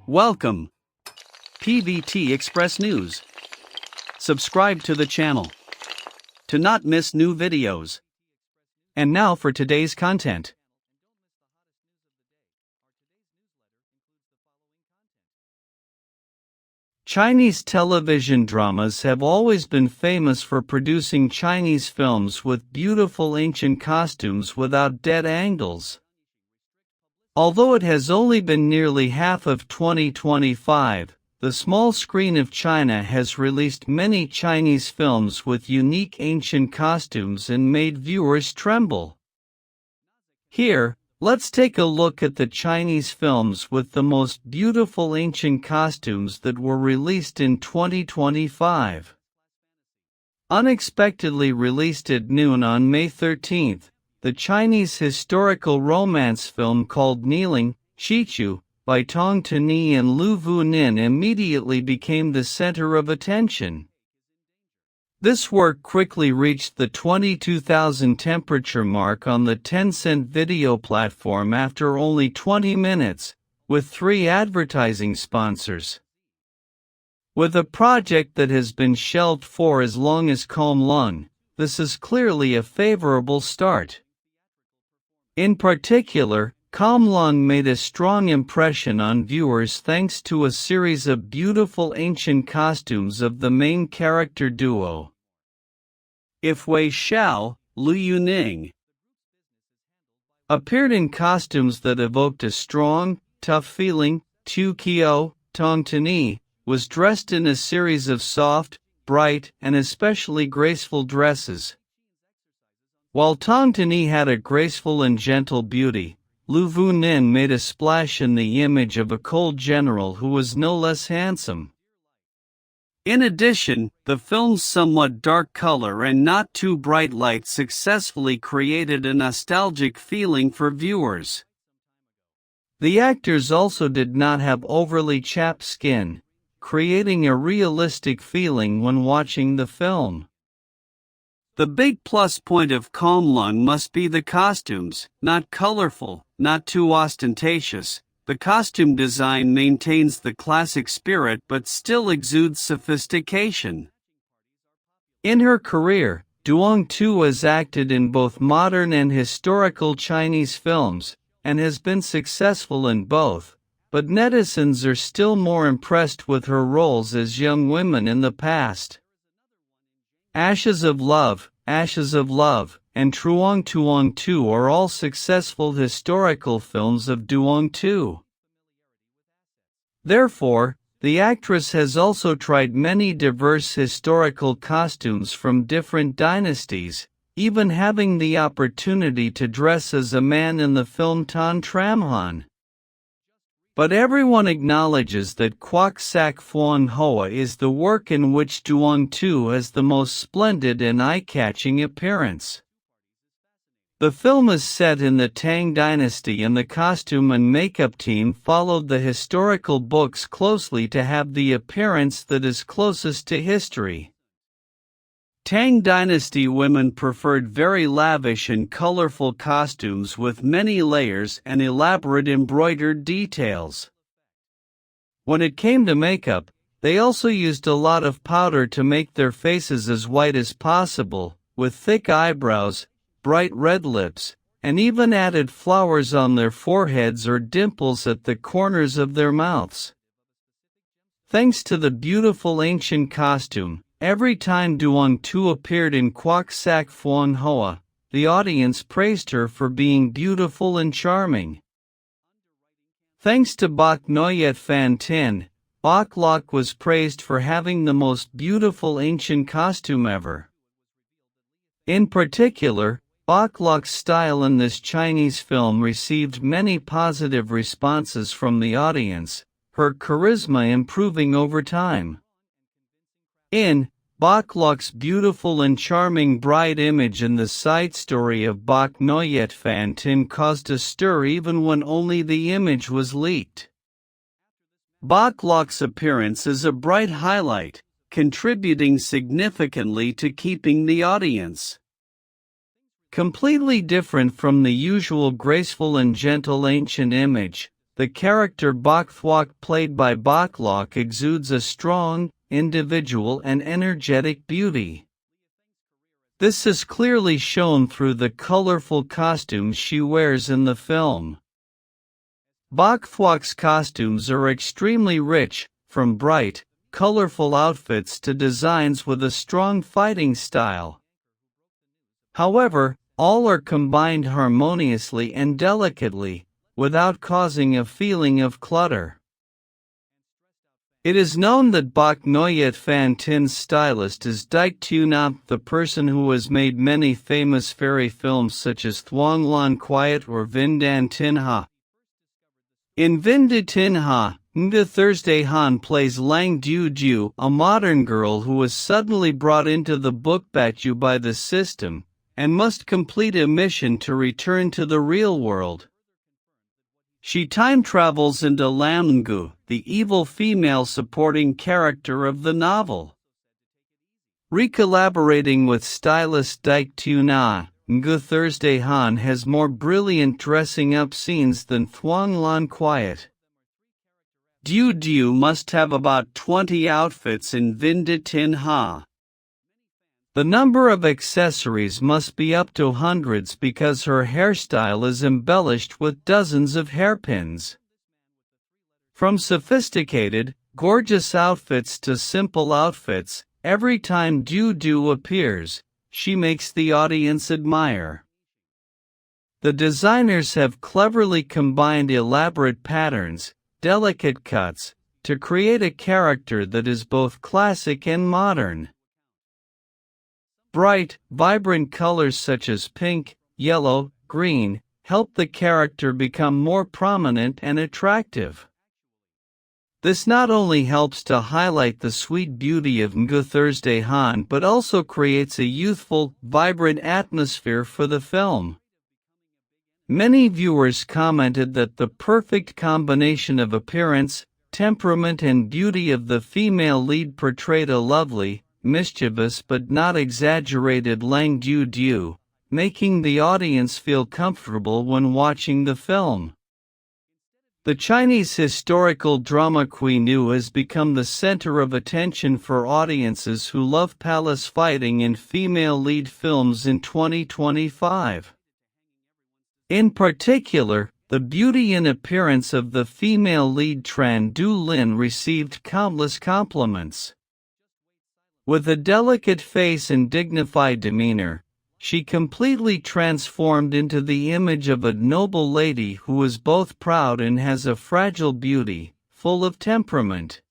Welcome, PVT Express News. Subscribe to the channel to not miss new videos. And now for today's content. Chinese television dramas have always been famous for producing Chinese films with beautiful ancient costumes without dead angles. Although it has only been nearly half of 2025, the small screen of China has released many Chinese films with unique ancient costumes and made viewers tremble. Here, let's take a look at the Chinese films with the most beautiful ancient costumes that were released in 2025. Unexpectedly released at noon on May 13th, the Chinese historical romance film called Kneeling, Qichu, by Tong Tini and Lu Vunin immediately became the center of attention. This work quickly reached the 22,000 temperature mark on the Tencent video platform after only 20 minutes, with 3 advertising sponsors. With a project that has been shelved for as long as K'oom-lung, this is clearly a favorable start. In particular, K'oom-lung made a strong impression on viewers thanks to a series of beautiful ancient costumes of the main character duo. If Wei Xiao, Lu Yuning appeared in costumes that evoked a strong, tough feeling, Tu Qiu, Tong Tini, was dressed in a series of soft, bright, and especially graceful dresses. While Tong Tini had a graceful and gentle beauty, Lu Vunin made a splash in the image of a cold general who was no less handsome. In addition, the film's somewhat dark color and not too bright light successfully created a nostalgic feeling for viewers. The actors also did not have overly chapped skin, creating a realistic feeling when watching the film. The big plus point of K'oom-lung must be the costumes, not colorful, not too ostentatious. The costume design maintains the classic spirit but still exudes sophistication. In her career, Duong Tu has acted in both modern and historical Chinese films, and has been successful in both, but netizens are still more impressed with her roles as young women in the past. Ashes of Love, and Truong Tuong Tu are all successful historical films of Duong Tu. Therefore, the actress has also tried many diverse historical costumes from different dynasties, even having the opportunity to dress as a man in the film Tan Tram-han. But everyone acknowledges that Kwok Sak Phuong Hoa is the work in which Duong Tu has the most splendid and eye-catching appearance. The film is set in the Tang Dynasty and the costume and makeup team followed the historical books closely to have the appearance that is closest to history. Tang Dynasty women preferred very lavish and colorful costumes with many layers and elaborate embroidered details. When it came to makeup, they also used a lot of powder to make their faces as white as possible, with thick eyebrows, bright red lips, and even added flowers on their foreheads or dimples at the corners of their mouths. Thanks to the beautiful ancient costume, every time Duong Tu appeared in Kwok Sak Phuong Hoa, the audience praised her for being beautiful and charming. Thanks to Bok Noyet Fan Tin, Bok Lok was praised for having the most beautiful ancient costume ever. In particular, Bok Lok's style in this Chinese film received many positive responses from the audience, her charisma improving over time. In Bok Lok's beautiful and charming bride image in the side story of Bok Noyet Fan Tin caused a stir even when only the image was leaked. Bok Lok's appearance is a bright highlight, contributing significantly to keeping the audience. Completely different from the usual graceful and gentle ancient image, the character Bok Thwok played by Bok Lok exudes a strong, individual and energetic beauty. This is clearly shown through the colorful costumes she wears in the film. Bok Thwok's costumes are extremely rich, from bright, colorful outfits to designs with a strong fighting style. However, all are combined harmoniously and delicately, without causing a feeling of clutter. It is known that Bok Noyet Fan Tin's stylist is Dik Tunap, the person who has made many famous fairy films such as Thuong Lan Quiet or Vin Dan Tin Ha. In Vin Da Tin Ha, Nga Thursday Han plays Lang Du Ju, a modern girl who is suddenly brought into the book Batju by the system, and must complete a mission to return to the real world. She time travels into Lam Ngu, the evil female supporting character of the novel. Recollaborating with stylist Dik Tuna, Ngu Thursday Han has more brilliant dressing up scenes than Thuong Lan Quiet. Du Du must have about 20 outfits in Vin Da Tin Ha. The number of accessories must be up to hundreds because her hairstyle is embellished with dozens of hairpins. From sophisticated, gorgeous outfits to simple outfits, every time Du Du appears, she makes the audience admire. The designers have cleverly combined elaborate patterns, delicate cuts, to create a character that is both classic and modern. Bright, vibrant colors such as pink, yellow, green, help the character become more prominent and attractive. This not only helps to highlight the sweet beauty of Ngu Thursday Han but also creates a youthful, vibrant atmosphere for the film. Many viewers commented that the perfect combination of appearance, temperament and beauty of the female lead portrayed a lovely, mischievous but not exaggerated Lang Du Du, making the audience feel comfortable when watching the film. The Chinese historical drama Kui Nu has become the center of attention for audiences who love palace fighting in female lead films in 2025. In particular, the beauty and appearance of the female lead Tran Du Lin received countless compliments. With a delicate face and dignified demeanor, she completely transformed into the image of a noble lady who is both proud and has a fragile beauty, full of temperament.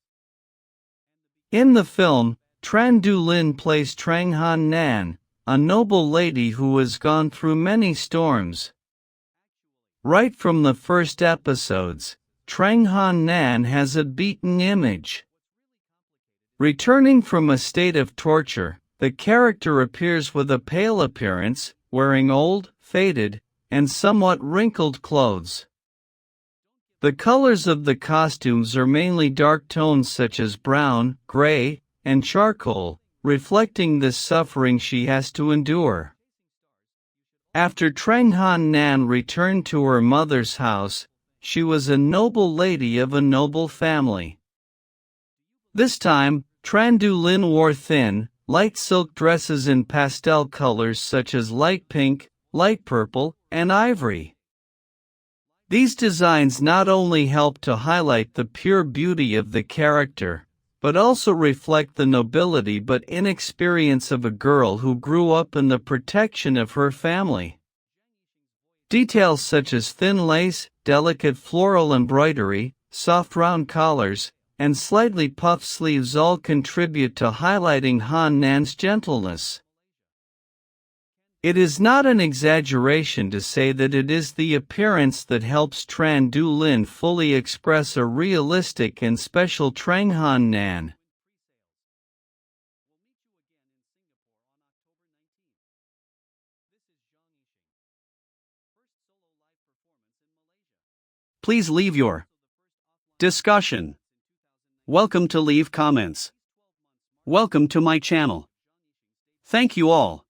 In the film, Tran Du Lin plays Trang Han Nan, a noble lady who has gone through many storms. Right from the first episodes, Trang Han Nan has a beaten image. Returning from a state of torture, the character appears with a pale appearance, wearing old, faded, and somewhat wrinkled clothes. The colors of the costumes are mainly dark tones such as brown, gray, and charcoal, reflecting the suffering she has to endure. After Trang Han Nan returned to her mother's house, she was a noble lady of a noble family. This time, Tran Du Lin wore thin, light silk dresses in pastel colors such as light pink, light purple, and ivory. These designs not only help to highlight the pure beauty of the character, but also reflect the nobility but inexperience of a girl who grew up in the protection of her family. Details such as thin lace, delicate floral embroidery, soft round collars, and slightly puffed sleeves all contribute to highlighting Han Nan's gentleness. It is not an exaggeration to say that it is the appearance that helps Tran Du Lin fully express a realistic and special Trang Han Nan. Please leave your discussion. Welcome to leave comments. Welcome to my channel. Thank you all.